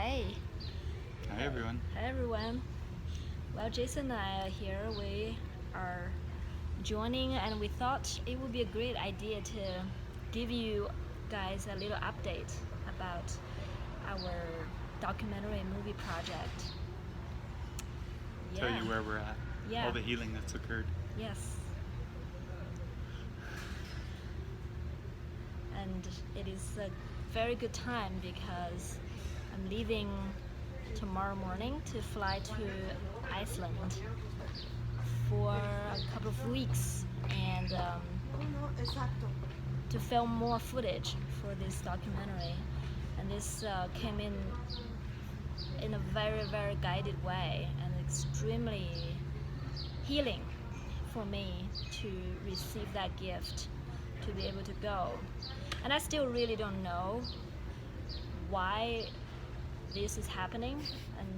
Hey. Hi everyone. Hi everyone. Well, Jason and I are here. We are joining, and we thought it would be a great idea to give you guys a little update about our documentary movie project. Tell you where we're at. Yeah. All the healing that's occurred. Yes. And it is a very good time because I'm leaving tomorrow morning to fly to Iceland for a couple of weeks and to film more footage for this documentary. And this came in a very, very guided way and extremely healing for me to receive that gift, to be able to go. And I still really don't know why this is happening and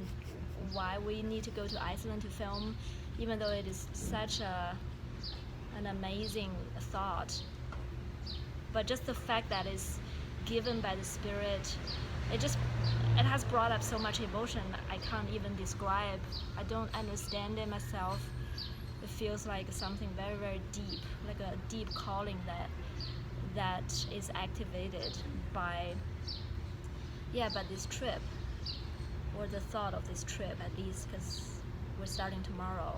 why we need to go to Iceland to film, even though it is such an amazing thought. But just the fact that it's given by the Spirit, it has brought up so much emotion I can't even describe. I don't understand it myself. It feels like something very, very deep, like a deep calling that is activated by this trip, or the thought of this trip, at least, because we're starting tomorrow.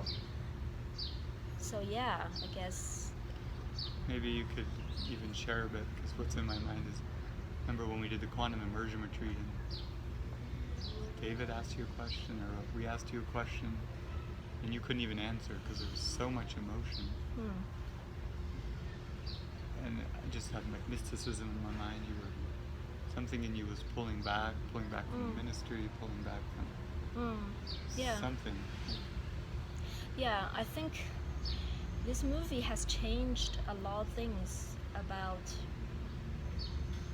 So yeah, I guess Maybe you could even share a bit, because what's in my mind is, remember when we did the quantum immersion retreat and David asked you a question, or we asked you a question, and you couldn't even answer because there was so much emotion. And I just had like mysticism in my mind. Something in you was pulling back from the ministry, pulling back from something. Yeah, I think this movie has changed a lot of things about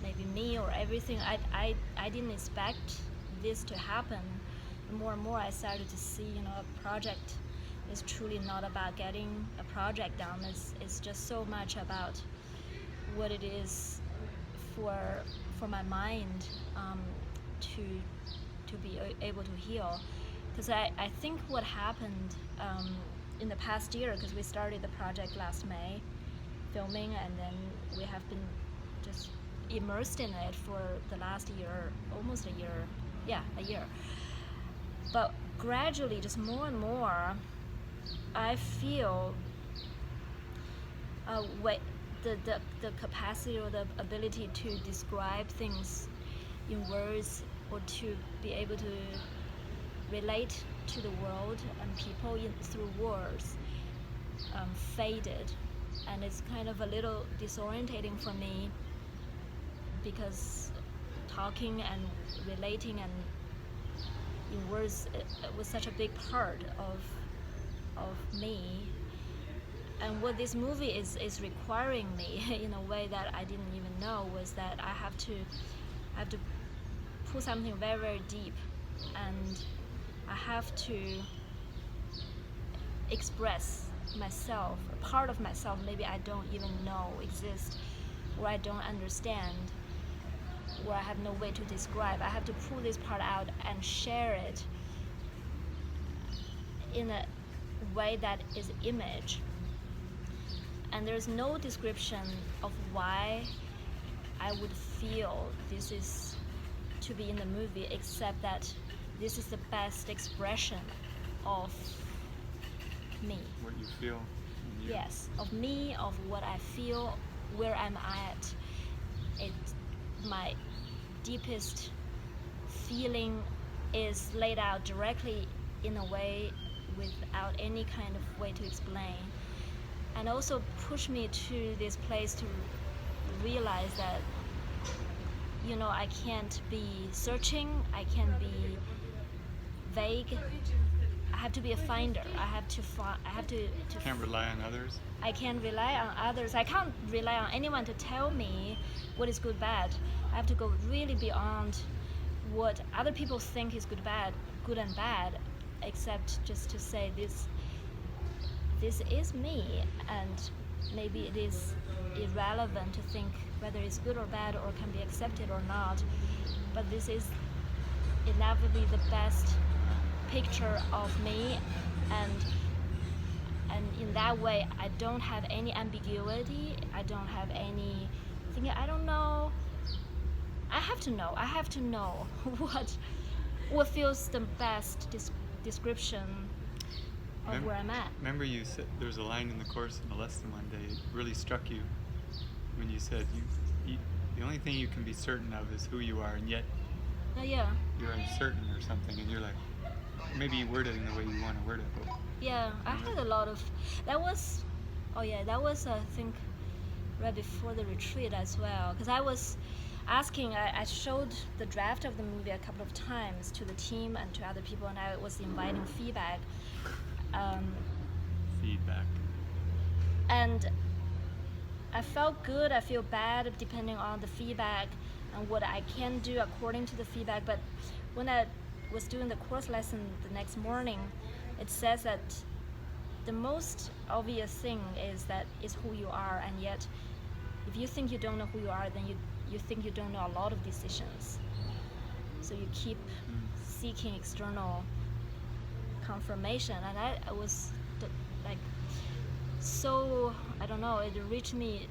maybe me or everything. I didn't expect this to happen. More and more I started to see, a project is truly not about getting a project done. It's just so much about what it is for my mind to be able to heal. Because I think what happened in the past year, because we started the project last May, filming, and then we have been just immersed in it for the last year, almost a year. But gradually, just more and more, I feel the capacity or the ability to describe things in words, or to be able to relate to the world and people through words faded. And it's kind of a little disorientating for me, because talking and relating and in words, it was such a big part of me. And what this movie is requiring me in a way that I didn't even know, was that I have to put something very, very deep, and I have to express myself, a part of myself maybe I don't even know exists, or I don't understand, or I have no way to describe. I have to pull this part out and share it in a way that is image. And there's no description of why I would feel this is to be in the movie, except that this is the best expression of me. What you feel. Yes, of me, of what I feel, where I'm at. My deepest feeling is laid out directly in a way without any kind of way to explain. And also push me to this place to realize that, I can't be searching, I can't be vague. I have to be a finder. I have to Can't rely on others. I can't rely on others. I can't rely on anyone to tell me what is good, bad. I have to go really beyond what other people think is good and bad, except just to say this is me, and maybe it is irrelevant to think whether it's good or bad or can be accepted or not, but this is inevitably the best picture of me, and in that way I don't have any ambiguity, I don't have any thinking, I don't know. I have to know what feels the best description of where I'm at. Remember you said there was a line in the course in the lesson one day, it really struck you when you said you the only thing you can be certain of is who you are, and yet Yeah. you're uncertain or something, and you're like, maybe you word it in the way you want to word it, but Yeah, I had a lot of. That was, I think, right before the retreat as well. Because I was asking, I showed the draft of the movie a couple of times to the team and to other people, and I was inviting feedback. feedback. And I felt good, I feel bad depending on the feedback and what I can do according to the feedback. But when I was doing the course lesson the next morning, it says that the most obvious thing is who you are, and yet if you think you don't know who you are, then you think you don't know a lot of decisions. So you keep seeking external confirmation, and I was like, so I don't know, it reached me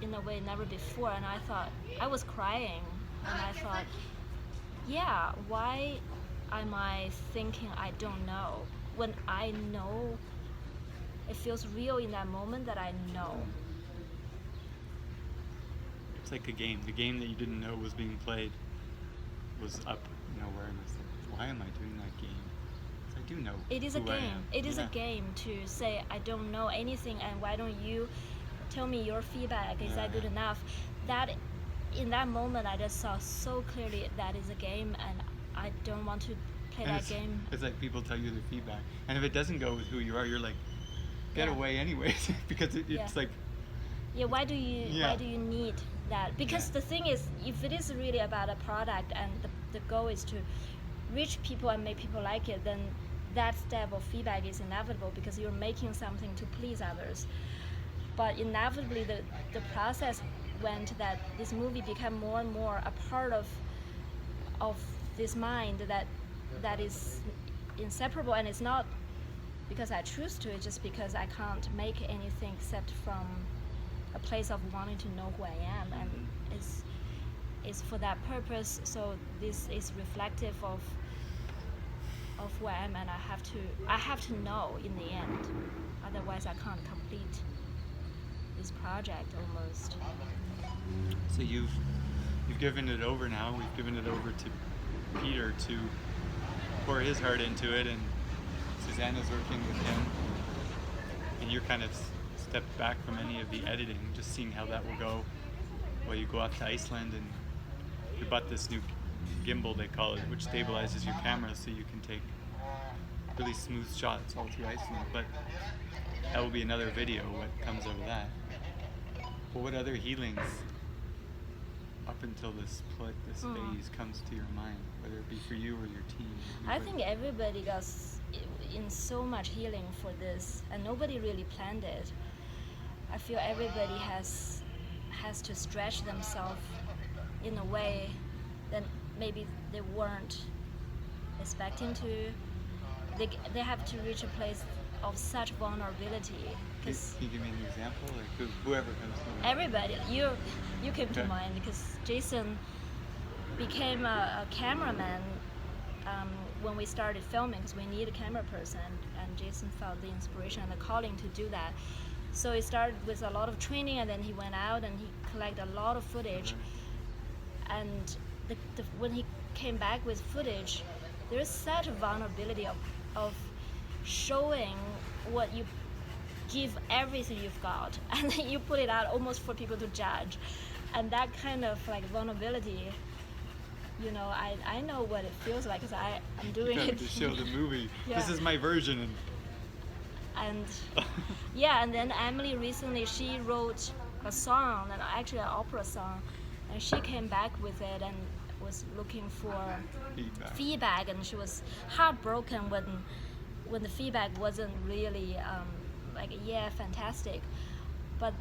in a way never before, and I thought, I was crying, and I thought, yeah, why am I thinking I don't know when I know? It feels real in that moment that I know. It's like a game. The game that you didn't know was being played was up in awareness. Like, why am I doing that game? 'Cause I do know. It is a who I game. am. It is a Yeah. game to say I don't know anything, and why don't you tell me your feedback? Is that good Yeah. enough? That in that moment I just saw so clearly that is a game, and I don't want to play And that game. it's like people tell you the feedback, and if it doesn't go with who you are, you're like, get Yeah. away anyways, because it's Yeah. like, Yeah, why do Yeah. you need that? Because Yeah. the thing is, if it is really about a product and the goal is to reach people and make people like it, then that step of feedback is inevitable because you're making something to please others. But inevitably the process went that this movie became more and more a part of this mind that is inseparable, and it's not because I choose to, it's just because I can't make anything except from a place of wanting to know who I am, and it's for that purpose. So this is reflective of who I am, and I have to know in the end, otherwise I can't complete this project almost. so you've given it over now. We've given it over to Peter to pour his heart into it, and Susanna's working with him, and you're kind of stepped back from any of the editing, just seeing how that will go while you go off to Iceland. And you bought this new gimbal, they call it, which stabilizes your camera so you can take really smooth shots all through Iceland. But that will be another video, what comes out of that. But what other healings up until this phase comes to your mind, whether it be for you or your team? I think everybody got in so much healing for this, and nobody really planned it. I feel everybody has to stretch themselves in a way that maybe they weren't expecting to. They have to reach a place of such vulnerability. Can you give me an example? Like whoever comes to mind. Everybody, you came to Okay. mind because Jason became a cameraman when we started filming, because we need a camera person, and Jason felt the inspiration and the calling to do that. So it started with a lot of training, and then he went out and he collected a lot of footage. And when he came back with footage, there is such a vulnerability of showing what you give everything you've got, and then you put it out almost for people to judge. And that kind of like vulnerability, you know, I know what it feels like because I'm doing You it. to show the movie. Yeah. This is my version. And yeah, and then Emily recently, she wrote a song, and actually an opera song, and she came back with it and was looking for feedback, and she was heartbroken when the feedback wasn't really like, yeah, fantastic. But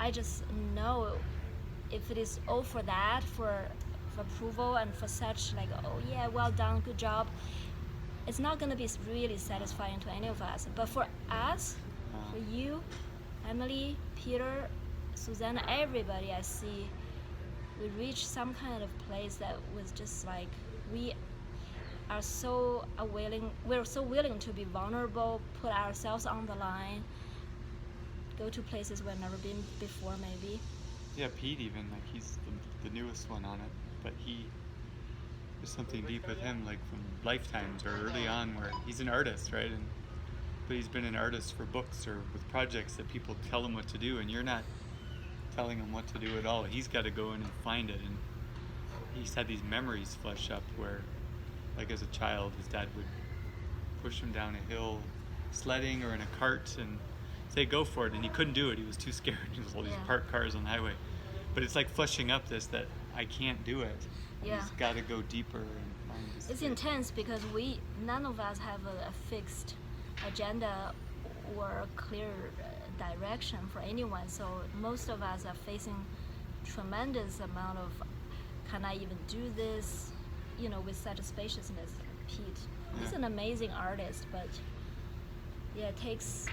I just know if it is all for that, for approval and for such like, oh yeah, well done, good job. It's not gonna be really satisfying to any of us. But for us, for you, Emily, Peter, Susanna, everybody I see, we reached some kind of place that was just like we are so we're so willing to be vulnerable, put ourselves on the line, go to places we've never been before maybe. Yeah, Pete even, like he's the newest one on it, but there's something deep with him, like from Lifetimes or early on, where he's an artist, right? But he's been an artist for books or with projects that people tell him what to do, and you're not telling him what to do at all. He's got to go in and find it, and he's had these memories flush up where, like as a child, his dad would push him down a hill, sledding or in a cart, and say go for it, and he couldn't do it. He was too scared. There's all these parked cars on the highway. But it's like flushing up this that I can't do it. Yeah. He's got to go deeper and find this. It's intense because none of us have a fixed agenda or a clear direction for anyone. So most of us are facing tremendous amount of, can I even do this? You know, with such a spaciousness. Pete, he's an amazing artist, but yeah, it takes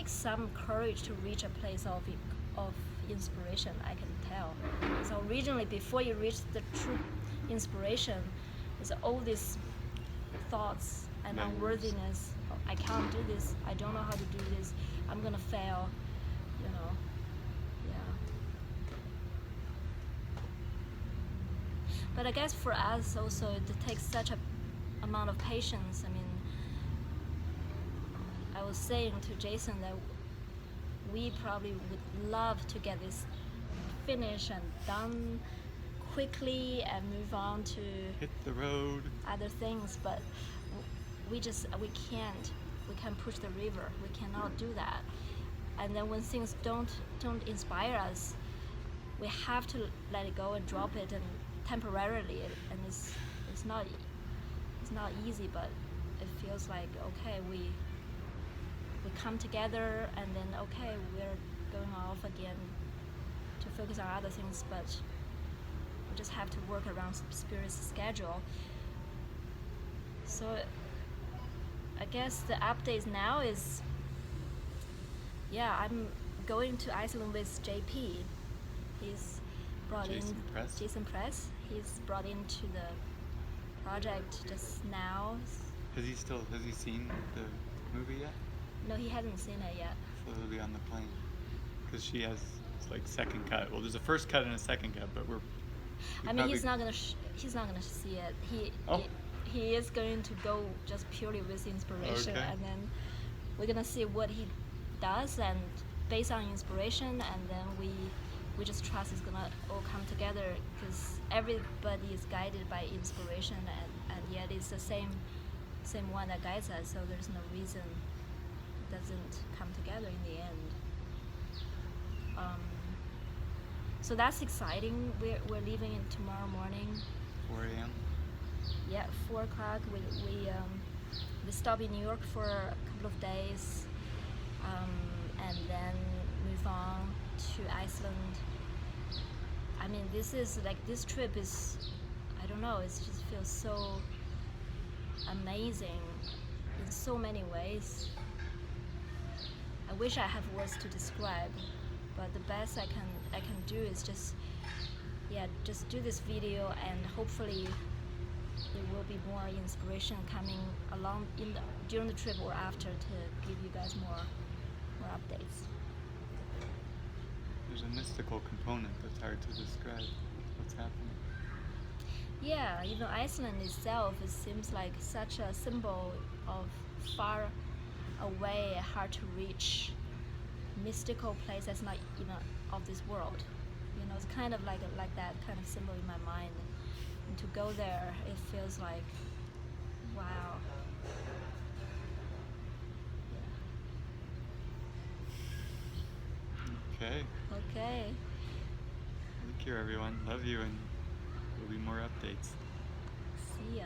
some courage to reach a place of inspiration, I can tell. So originally, before you reach the true inspiration, there's all these thoughts and unworthiness. I can't do this. I don't know how to do this. I'm gonna fail. You know, yeah. But I guess for us also, it takes such a amount of patience. I mean, I was saying to Jason that we probably would love to get this finished and done quickly and move on to hit the road, other things, but we can't push the river. We cannot do that. And then when things don't inspire us, we have to let it go and drop it and temporarily. And it's not easy, but it feels like okay, we come together, and then okay, we're going off again to focus on other things, but we just have to work around Spirit's schedule. So I guess the updates now is, I'm going to Iceland with JP. He's brought Jason Press. He's brought into the project just now. Has he seen the movie yet? No, he hasn't seen it yet. So it'll be on the plane. Because she has like second cut. Well, there's a first cut and a second cut, but he's not gonna see it. He is going to go just purely with inspiration, and then we're gonna see what he does, and based on inspiration, and then we just trust it's gonna all come together, because everybody is guided by inspiration, and yet it's the same one that guides us. So there's no reason it doesn't come together in the end. So that's exciting. We're leaving in tomorrow morning. 4 a.m. Yeah, 4 o'clock. We stop in New York for a couple of days, and then move on to Iceland. I mean, this trip is, I don't know, it just feels so amazing in so many ways. I wish I have words to describe, but the best I can do is just do this video, and hopefully there will be more inspiration coming along during the trip or after to give you guys more updates. There's a mystical component that's hard to describe what's happening. Yeah, Iceland itself, it seems like such a symbol of far away, hard to reach, mystical place that's not even of this world. It's kind of like that kind of symbol in my mind. And to go there, it feels like, wow. Okay. Take care, everyone. Love you, and there'll be more updates. See ya.